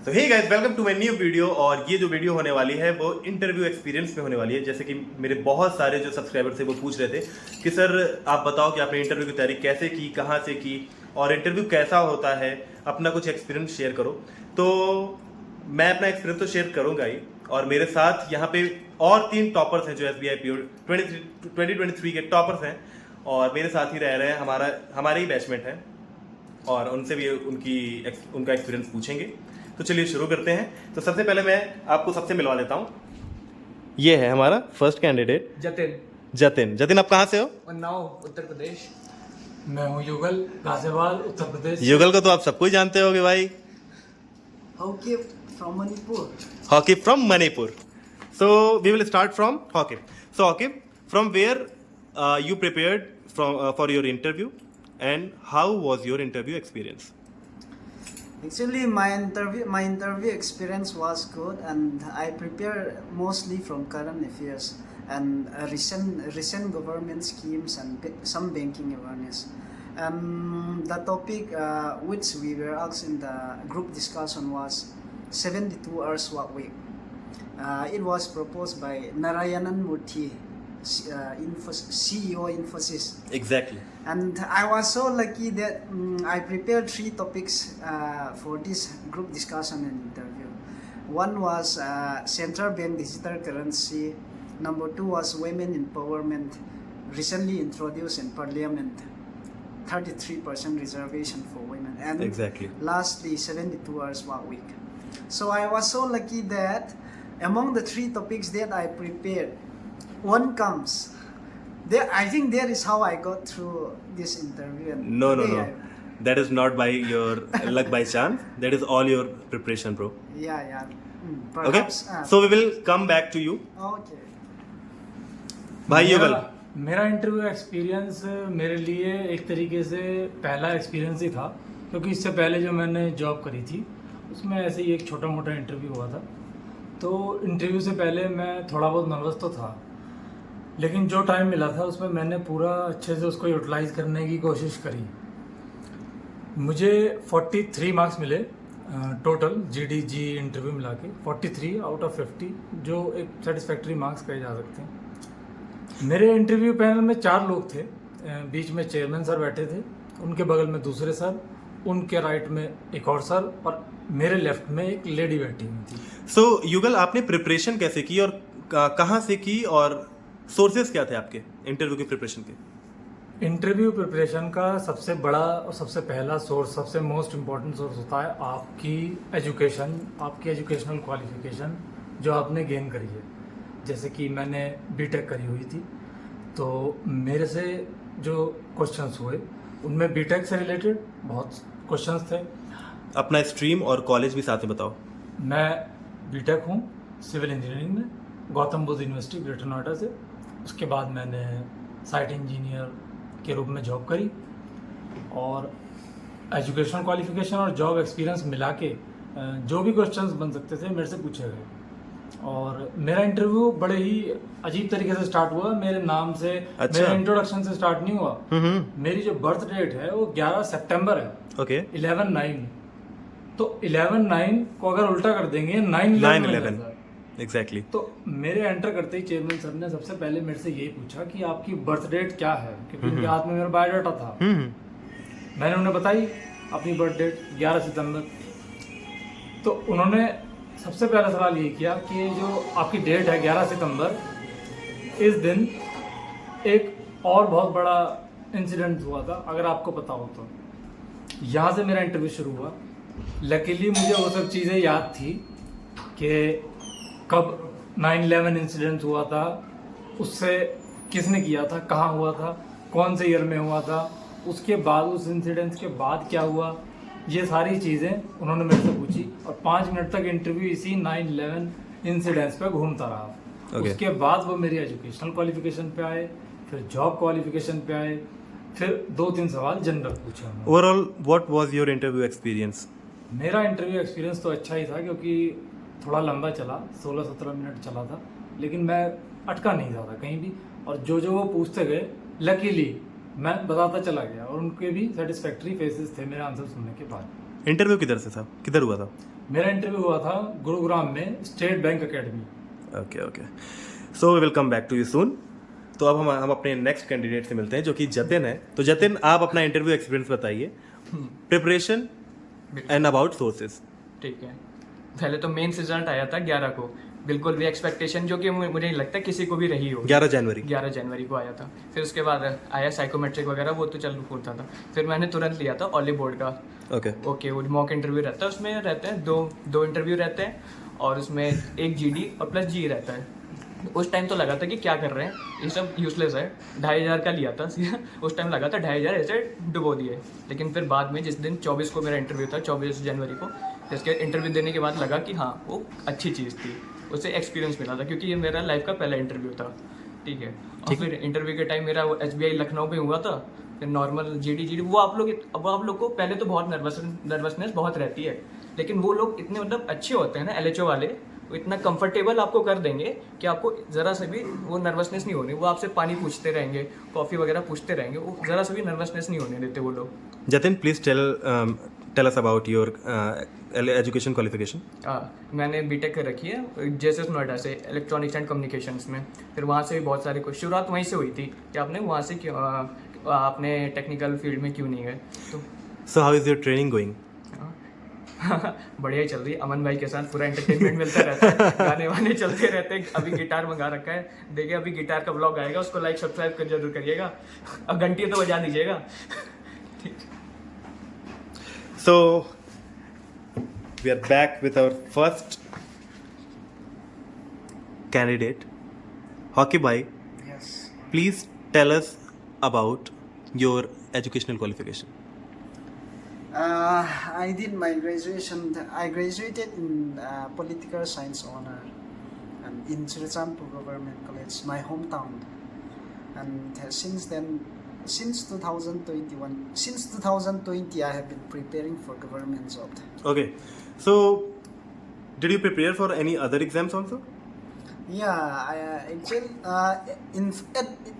तो hey guys, welcome to my new video. और ये जो वीडियो होने वाली है वो इंटरव्यू एक्सपीरियंस में होने वाली है। जैसे कि मेरे बहुत सारे जो सब्सक्राइबर थे वो पूछ रहे थे कि सर आप बताओ कि आपने इंटरव्यू की तैयारी कैसे की, कहाँ से की और इंटरव्यू कैसा होता है, अपना कुछ एक्सपीरियंस शेयर करो। तो मैं अपना एक्सपीरियंस तो शेयर करूँगा ही, और मेरे साथ यहाँ पे और 3 टॉपर्स हैं जो SBI PO 2023 के टॉपर्स हैं, और मेरे साथ ही रह रहे हैं, हमारे ही बैचमेट हैं, और उनसे भी उनका एक्सपीरियंस पूछेंगे। तो चलिए शुरू करते हैं। तो सबसे पहले मैं आपको सबसे मिलवा देता हूँ। ये है हमारा फर्स्ट कैंडिडेट जतिन। आप कहाँ से हो? उन्नाव, उत्तर प्रदेश। मैं हूँ युगल, गाजियाबाद, उत्तर प्रदेश। युगल को तो आप सबको ही जानते होगे भाई। Hockey from Manipur. So we will start from hockey. So hockey, from where you prepared for your interview, and how was your interview experience? Actually, my interview experience was good, and I prepared mostly from current affairs and recent government schemes and some banking awareness. The topic which we were asked in the group discussion was 72 hours work week. It was proposed by Narayanan Murthy, CEO Infosys. Exactly. And I was so lucky that I prepared 3 topics for this group discussion and interview. One was central bank digital currency. Number 2 was women empowerment, recently introduced in parliament, 33% reservation for women. And Exactly. lastly, 72 hours work week. So I was so lucky that among the 3 topics that I prepared, one comes. I think that is how I got through this interview. And No. today That is not by your luck by chance. That is all your preparation, bro. Yeah. Okay. Perhaps. So we will come back to you. Okay. भाई युगल। मेरा interview experience मेरे लिए एक तरीके से पहला experience ही था, क्योंकि इससे पहले जो मैंने जॉब करी थी उसमें ऐसे ही एक छोटा मोटा इंटरव्यू हुआ था। तो इंटरव्यू से पहले मैं थोड़ा बहुत नर्वस तो था, लेकिन जो टाइम मिला था उसमें मैंने पूरा अच्छे से उसको यूटिलाइज करने की कोशिश करी। मुझे 43 मार्क्स मिले टोटल GDG इंटरव्यू मिला के, 43 आउट ऑफ 50, जो एक सेटिस्फैक्ट्री मार्क्स कहे जा सकते हैं। मेरे इंटरव्यू पैनल में 4 लोग थे। बीच में चेयरमैन सर बैठे थे, उनके बगल में दूसरे सर, उनके राइट में एक और सर, और मेरे लेफ्ट में एक लेडी बैठी हुई थी। सो युगल, आपने प्रिपरेशन कैसे की और कहाँ से की, और सोर्सेज क्या थे आपके इंटरव्यू की प्रिपरेशन के? इंटरव्यू प्रिपरेशन का सबसे बड़ा और सबसे पहला सोर्स, सबसे मोस्ट इम्पॉर्टेंट सोर्स होता है आपकी एजुकेशन, आपकी एजुकेशनल क्वालिफिकेशन जो आपने गेन करी है। जैसे कि मैंने बीटेक करी हुई थी, तो मेरे से जो क्वेश्चंस हुए उनमें बीटेक से रिलेटेड बहुत क्वेश्चंस थे। अपना स्ट्रीम और कॉलेज भी साथ में बताओ। मैं बीटेक हूँ सिविल इंजीनियरिंग में, गौतम बुद्ध यूनिवर्सिटी ग्रेटर नोएडा से। उसके बाद मैंने साइट इंजीनियर के रूप में जॉब करी, और एजुकेशनल क्वालिफिकेशन और जॉब एक्सपीरियंस मिला के जो भी क्वेश्चंस बन सकते थे मेरे से पूछे गए। और मेरा इंटरव्यू बड़े ही अजीब तरीके से स्टार्ट हुआ। मेरे नाम से, अच्छा। मेरे इंट्रोडक्शन से स्टार्ट नहीं हुआ। मेरी जो बर्थ डेट है वो 11 सितंबर है। ओके। 11/9। तो 11/9 को अगर उल्टा कर देंगे 9/11 एग्जैक्टली। तो मेरे एंटर करते ही चेयरमैन सर ने सबसे पहले मेरे से यही पूछा कि आपकी बर्थ डेट क्या है, क्योंकि उनके हाथ में मेरा बायोडाटा था। मैंने उन्हें बताई अपनी बर्थ डेट 11 सितंबर। तो उन्होंने सबसे पहला सवाल ये किया कि जो आपकी डेट है 11 सितंबर, इस दिन एक और बहुत बड़ा इंसिडेंट हुआ था, अगर आपको पता हो तो। यहाँ से मेरा इंटरव्यू शुरू हुआ। लकीली मुझे वो सब चीज़ें याद थी कि कब 9/11 इंसिडेंट हुआ था, उससे किसने किया था, कहाँ हुआ था, कौन से ईयर में हुआ था, उसके बाद उस इंसिडेंट के बाद क्या हुआ, ये सारी चीज़ें उन्होंने मेरे से पूछी। और 5 मिनट तक इंटरव्यू इसी 9/11 इंसिडेंट्स पे घूमता रहा। उसके बाद वो मेरी एजुकेशनल क्वालिफिकेशन पे आए, फिर जॉब क्वालिफिकेशन पे आए, फिर 2-3 सवाल जनरल पूछे। Overall what was your interview experience? मेरा इंटरव्यू एक्सपीरियंस तो अच्छा ही था, क्योंकि थोड़ा लंबा चला, 16-17 मिनट चला था, लेकिन मैं अटका नहीं ज़्यादा कहीं भी। और जो वो पूछते गए, लकीली मैं बताता चला गया, और उनके भी सेटिस्फैक्ट्री फेसेस थे मेरे आंसर सुनने के बाद। इंटरव्यू किधर से था, किधर हुआ था? मेरा इंटरव्यू हुआ था गुरुग्राम में State Bank academy. Okay okay, so we will come back to you soon. तो अब हम अपने नेक्स्ट कैंडिडेट से मिलते हैं जो कि जतिन है। तो जतिन, आप अपना इंटरव्यू एक्सपीरियंस बताइए, प्रिपरेशन एंड अबाउट सोर्सेज। ठीक है, पहले तो मेंस रिजल्ट आया था 11 को, बिल्कुल भी एक्सपेक्टेशन जो कि मुझे नहीं लगता किसी को भी रही हो। 11 जनवरी 11 जनवरी को आया था। फिर उसके बाद आया साइकोमेट्रिक वगैरह, वो तो चल होता था। फिर मैंने तुरंत लिया था ऑली बोर्ड का। ओके वो मॉक इंटरव्यू रहता है, उसमें रहते हैं दो इंटरव्यू रहते हैं, और उसमें एक जीडी और प्लस जी रहता है। उस टाइम तो लगा था कि क्या कर रहे हैं, ये सब यूजलेस है। 2500 का लिया था उस टाइम लगा था 2500 ऐसे डुबो दिए। लेकिन फिर बाद में जिस दिन 24 को मेरा इंटरव्यू था, 24 जनवरी को, इसके इंटरव्यू देने के बाद लगा कि हाँ वो अच्छी चीज़ थी, उससे एक्सपीरियंस मिला था, क्योंकि ये मेरा लाइफ का पहला इंटरव्यू था। ठीक है, और फिर इंटरव्यू के टाइम मेरा SBI लखनऊ में हुआ था। फिर नॉर्मल जीडी वो आप लोग को पहले तो बहुत नर्वसनेस बहुत रहती है, लेकिन वो लोग इतने मतलब अच्छे होते हैं ना LHO वाले, वो इतना कंफर्टेबल आपको कर देंगे कि आपको ज़रा से भी वो नर्वसनेस नहीं होनी। वो आपसे पानी पूछते रहेंगे, कॉफ़ी वगैरह पूछते रहेंगे, वो ज़रा से भी नर्वसनेस नहीं होने देते वो लोग। Jatin, please tell us about your education qualification. मैंने बीटेक कर रखी है JSS नोएडा से, इलेक्ट्रॉनिक्स एंड कम्युनिकेशंस में। फिर वहाँ से भी बहुत सारे कुछ शुरुआत वहीं से हुई थी कि आपने वहाँ से क्यों आपने टेक्निकल फील्ड में क्यों नहीं गए। तो so how is your training going? बढ़िया ही चल रही है, अमन भाई के साथ पूरा एंटरटेनमेंट मिलता रहता है, गाने वाने चलते रहते हैं। अभी गिटार मंगा रखा है, देखिए अभी गिटार का ब्लॉग आएगा, उसको लाइक सब्सक्राइब कर जरूर करिएगा, अब घंटी तो बजा दीजिएगा। So we are back with our first candidate, Hockey Bhai. Yes. Please tell us about your educational qualification. I did my graduation. I graduated in political science honor, and in Chirichanpur Government College, my hometown. And since then, since 2020, I have been preparing for government job. Okay, so did you prepare for any other exams also? Yeah, I actually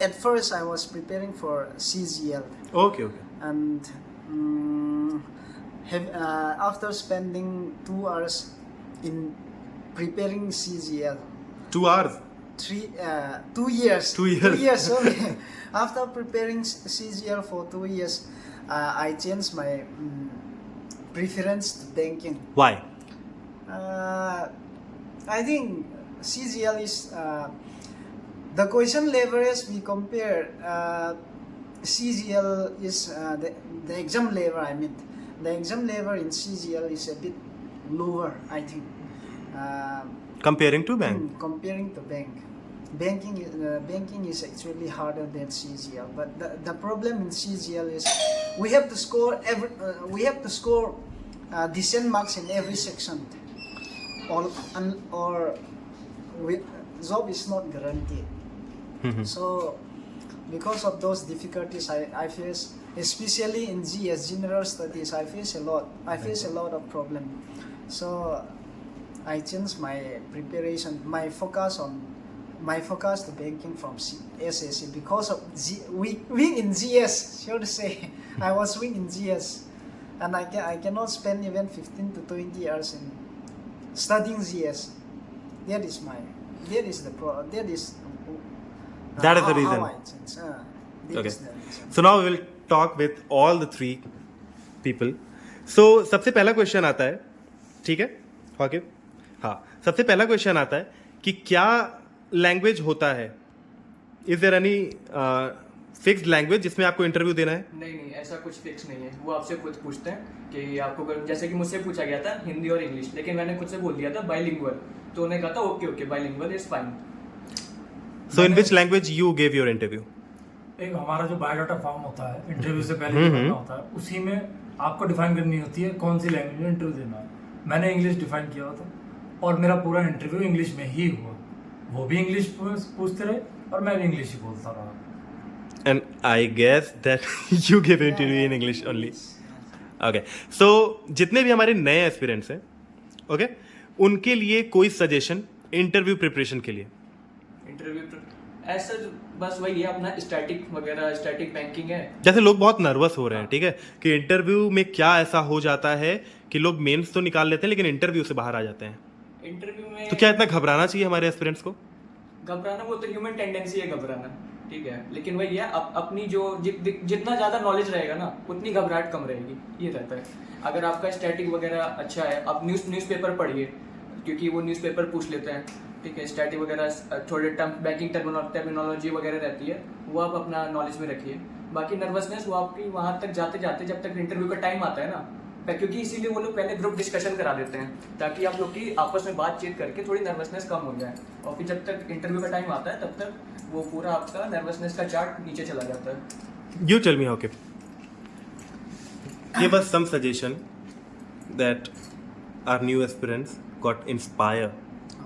at first I was preparing for CGL, Okay. and after spending 2 hours in preparing CGL, 2 hours. 2 years. 2 years. 2 years. Sorry. After preparing CGL for 2 years, I changed my preference to banking. Why? I think CGL is the question leverage we compare. CGL is the exam level. I mean, the exam level in CGL is a bit lower, I think. Comparing to bank. Comparing to bank. Banking is actually harder than CGL, but the problem in CGL is we have to score decent marks in every section, or job is not guaranteed. So because of those difficulties I face, especially in GS General Studies, I face a lot of problem. So I changed my preparation, my focus to banking from SSC because of weak in GS. Sure to say, I was weak in GS, and I cannot spend even 15 to 20 hours in studying GS. That is the reason. How I changed. Okay. So now we will talk with all the 3 people. So सबसे पहला question आता है, ठीक है okay, हाँ, सबसे पहला question आता है कि क्या लैंग्वेज होता है? Is there any fixed language जिसमें आपको इंटरव्यू देना है? नहीं, ऐसा कुछ फिक्स नहीं है। वो आपसे खुद पूछते हैं कि आपको, जैसे कि मुझसे पूछा गया था हिंदी और इंग्लिश, लेकिन मैंने खुद से बोल दिया था बाइलिंगुअल, तो उन्होंने कहा था okay bilingual is fine. So in which language you gave your interview? एक हमारा जो बायोडाटा फॉर्म होता है इंटरव्यू से पहले भरना होता है, उसी में आपको डिफाइन करनी होती है कौन सी लैंग्वेज में इंटरव्यू देना है। मैंने इंग्लिश डिफाइन किया था और मेरा पूरा इंटरव्यू इंग्लिश में ही हुआ। वो भी इंग्लिश पूछते रहे और मैं भी इंग्लिश ही बोलता रहा। And I guess that you gave interview in English only. Okay. So जितने भी हमारे नए एस्पिरेंट्स हैं, okay, उनके लिए कोई सजेशन इंटरव्यू प्रिपरेशन के लिए? इंटरव्यू ऐसा बस वही है अपना स्टैटिक बैंकिंग है। जैसे लोग बहुत नर्वस हो रहे हैं, ठीक है, कि इंटरव्यू में क्या ऐसा हो जाता है कि लोग मेंस तो निकाल लेते हैं लेकिन इंटरव्यू से बाहर आ जाते हैं, इंटरव्यू में तो क्या इतना घबराना चाहिए हमारे एस्पिरेंट्स को? घबराना वो तो ह्यूमन टेंडेंसी है घबराना, ठीक है, लेकिन वही है अपनी जो जितना ज़्यादा नॉलेज रहेगा ना उतनी घबराहट कम रहेगी, ये रहता है। अगर आपका स्टैटिक वगैरह अच्छा है, आप न्यूज़पेपर पढ़िए, क्योंकि वो न्यूज़पेपर पूछ लेते हैं, ठीक है। स्टैटिक वगैरह थोड़े बैंकिंग टर्मिनोलॉजी वगैरह रहती है, वो आप अपना नॉलेज में रखिए। बाकी नर्वसनेस वो आपकी वहाँ तक जाते जाते जब तक इंटरव्यू का टाइम आता है ना, क्योंकि इसीलिए वो लोग पहले ग्रुप डिस्कशन करा देते हैं ताकि आप लोग की आपस में बातचीत करके थोड़ी नर्वसनेस कम हो जाए, और फिर जब तक इंटरव्यू का टाइम आता है तब तक वो पूरा आपका नर्वसनेस का चार्ट नीचे चला जाता है। You tell me, okay. Give us some suggestion that our new aspirants got inspired.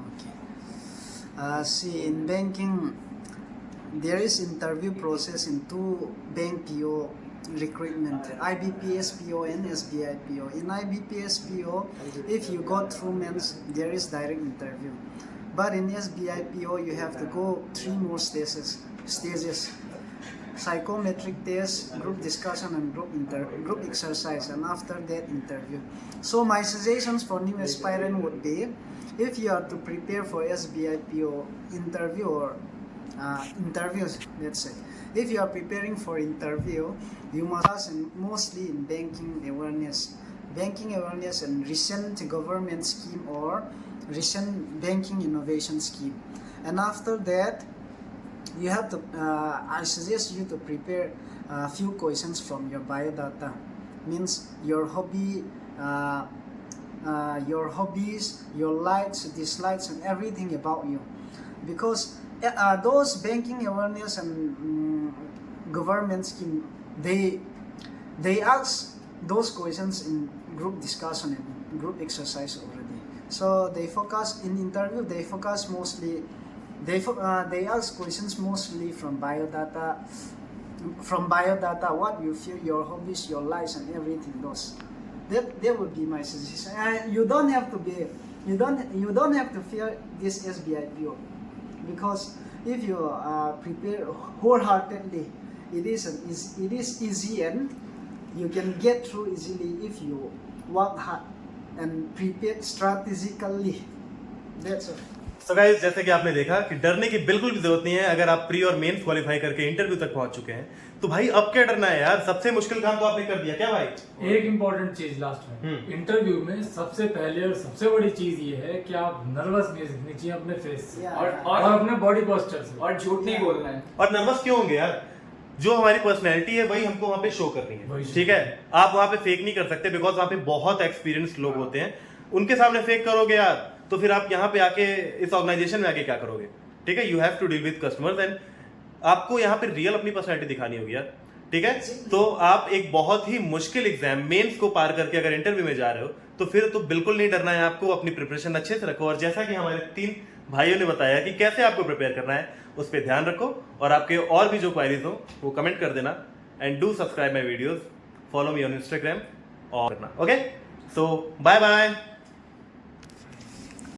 Okay. See, in banking, there is interview process in two bank PO recruitment, IBPS PO and SBI PO. In IBPS PO, if you got through mains, there is direct interview. But in SBI PO, you have to go 3 more stages. Psychometric test, group discussion and group exercise, and after that interview. So my suggestions for new aspirant would be, if you are to prepare for SBI PO interview or interviews, let's say, if you are preparing for interview, you must focus mostly in banking awareness and recent government scheme or recent banking innovation scheme. And after that, you have to, I suggest you to prepare a few questions from your biodata, means your hobby, your hobbies, your likes, dislikes, and everything about you, because those banking awareness and government scheme, they ask those questions in group discussion and group exercise already. So they focus in interview. They focus mostly. They ask questions mostly from biodata. From biodata, what you feel, your hobbies, your likes, and everything. Those. That would be my suggestion. You don't have to be. You don't have to fear this SBI PO, because if you prepare wholeheartedly, it is easy and you can get through easily if you work hard and prepare strategically. That's all. So guys, जैसे कि आपने देखा कि डरने की बिल्कुल भी जरूरत नहीं है। अगर आप प्री और मेंस क्वालिफाई करके इंटरव्यू तक पहुंच चुके हैं तो भाई अब क्या डरना है यार, सबसे मुश्किल काम तो आपने कर दिया क्या भाई। एक इम्पोर्टेंट चीज लास्ट में, इंटरव्यू में सबसे पहले और सबसे बड़ी चीज ये है कि आप नर्वस नहीं दिखनी चाहिए अपने फेस से और अपने बॉडी पोस्चर से, और झूठ नहीं बोलना है। और नर्वस क्यों होंगे यार, जो हमारी पर्सनैलिटी है वही हमको वहाँ पे शो करनी है, ठीक है। आप वहाँ पे फेक नहीं कर सकते, बिकॉज वहाँ पे बहुत एक्सपीरियंस्ड लोग होते हैं, उनके सामने फेक करोगे यार तो फिर आप यहाँ पे आके इस ऑर्गेनाइजेशन में आके क्या करोगे, ठीक है। You have to deal with customers and आपको यहाँ पे रियल अपनी पर्सनैलिटी दिखानी होगी यार, ठीक है। तो आप एक बहुत ही मुश्किल एग्जाम मेंस को पार करके अगर इंटरव्यू में जा रहे हो तो फिर तो बिल्कुल नहीं डरना है आपको। अपनी प्रिपरेशन अच्छे से रखो, और जैसा कि हमारे 3 भाइयों ने बताया कि कैसे आपको प्रिपेयर करना है, उस पर ध्यान रखो। और आपके और भी जो क्वारीज हो वो कमेंट कर देना, and do subscribe my videos, follow me on Instagram और करना। ओके, सो बाय बाय।